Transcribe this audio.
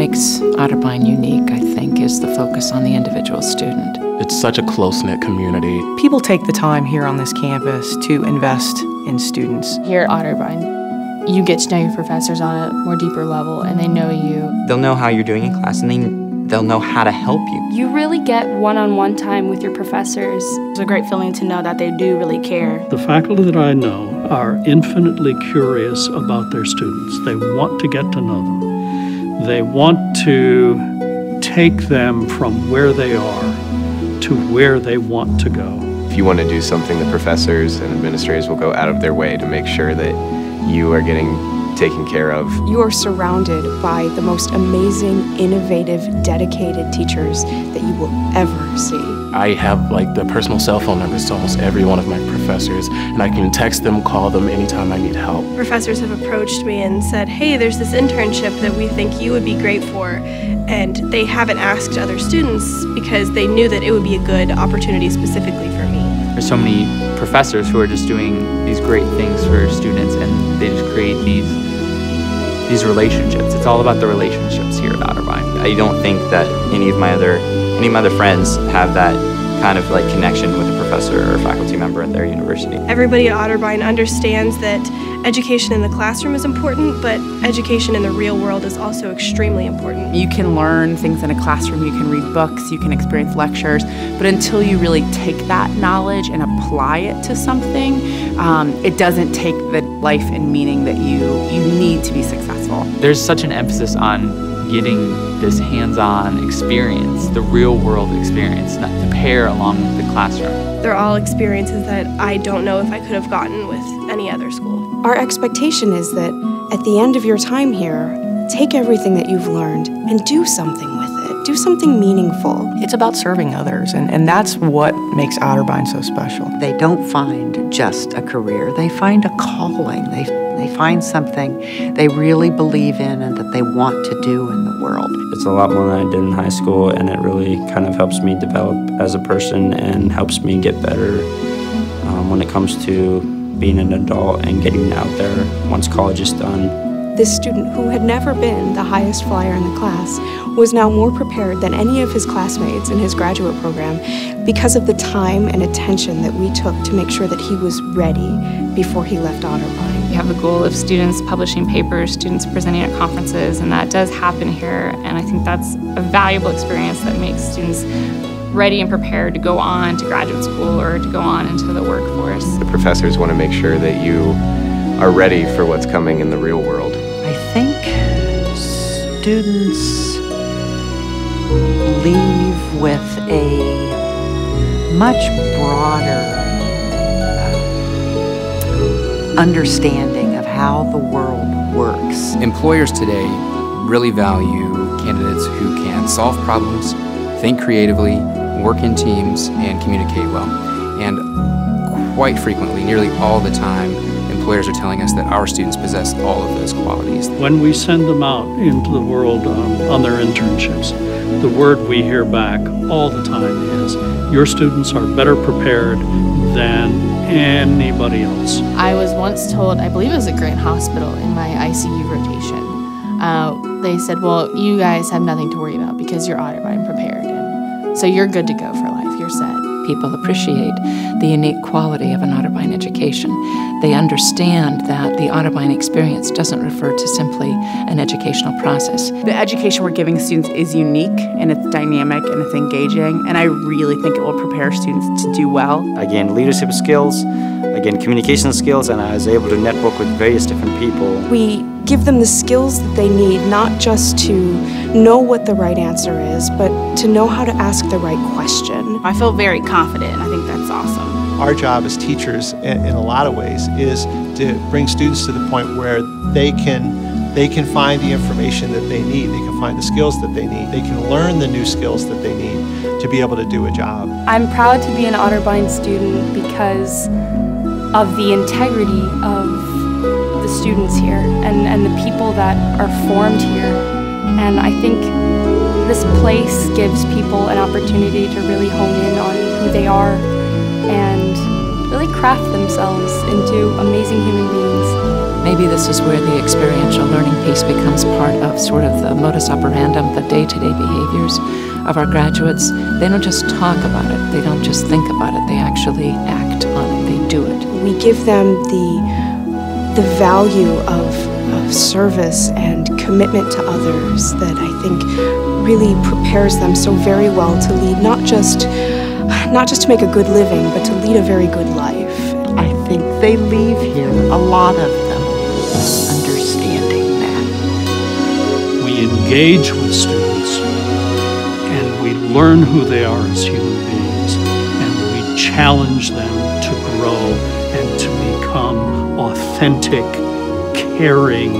makes Otterbein unique, I think, is the focus on the individual student. It's such a close-knit community. People take the time here on this campus to invest in students. Here at Otterbein, you get to know your professors on a more deeper level, and they know you. They'll know how you're doing in class, and they'll know how to help you. You really get one-on-one time with your professors. It's a great feeling to know that they do really care. The faculty that I know are infinitely curious about their students. They want to get to know them. They want to take them from where they are to where they want to go. If you want to do something, the professors and administrators will go out of their way to make sure that you are getting taken care of. You are surrounded by the most amazing, innovative, dedicated teachers that you will ever see. I have the personal cell phone numbers to almost every one of my professors, and I can text them, call them anytime I need help. Professors have approached me and said, hey, there's this internship that we think you would be great for, and they haven't asked other students because they knew that it would be a good opportunity specifically for me. There's so many professors who are just doing these great things for students, and they just create these relationships. It's all about the relationships here at Otterbein. I don't think that any of my other friends have that kind of connection with a professor or a faculty member at their university. Everybody at Otterbein understands that education in the classroom is important, but education in the real world is also extremely important. You can learn things in a classroom, you can read books, you can experience lectures, but until you really take that knowledge and apply it to something, it doesn't take the life and meaning that you need to be successful. There's such an emphasis on getting this hands-on experience, the real-world experience, not to pair along with the classroom. They're all experiences that I don't know if I could have gotten with any other school. Our expectation is that at the end of your time here, take everything that you've learned and do something with it. Do something meaningful. It's about serving others, and that's what makes Otterbein so special. They don't find just a career. They find a calling. They find something they really believe in and that they want to do in the world. It's a lot more than I did in high school, and it really kind of helps me develop as a person and helps me get better when it comes to being an adult and getting out there once college is done. This student, who had never been the highest flyer in the class, was now more prepared than any of his classmates in his graduate program because of the time and attention that we took to make sure that he was ready before he left Otterbein. We have a goal of students publishing papers, students presenting at conferences, and that does happen here, and I think that's a valuable experience that makes students ready and prepared to go on to graduate school or to go on into the workforce. The professors want to make sure that you are ready for what's coming in the real world. I think students leave with a much broader understanding of how the world works. Employers today really value candidates who can solve problems, think creatively, work in teams, and communicate well. And quite frequently, nearly all the time, employers are telling us that our students possess all of those qualities. When we send them out into the world on their internships, the word we hear back all the time is, your students are better prepared than anybody else. I was once told, I believe it was at Grant Hospital in my ICU rotation, they said, well, you guys have nothing to worry about because you're Otterbein prepared. And so you're good to go for life, you're set. People appreciate the unique quality of an Otterbein education. They understand that the Otterbein experience doesn't refer to simply an educational process. The education we're giving students is unique, and it's dynamic, and it's engaging, and I really think it will prepare students to do well. I gained leadership skills, I gained communication skills, and I was able to network with various different people. We give them the skills that they need, not just to know what the right answer is, but to know how to ask the right question. I feel very confident, and I think that's awesome. Our job as teachers, in a lot of ways, is to bring students to the point where they can find the information that they need, they can find the skills that they need, they can learn the new skills that they need to be able to do a job. I'm proud to be an Otterbein student because of the integrity of the students here and the people that are formed here. And I think this place gives people an opportunity to really hone in on who they are and really craft themselves into amazing human beings. Maybe this is where the experiential learning piece becomes part of sort of the modus operandum, the day-to-day behaviors of our graduates. They don't just talk about it, they don't just think about it, they actually act on it, they do it. We give them the value of service and commitment to others that I think really prepares them so very well to lead not just to make a good living, but to lead a very good life. I think they leave here, a lot of them, understanding that. We engage with students and we learn who they are as human beings, and we challenge them to grow and to become authentic, caring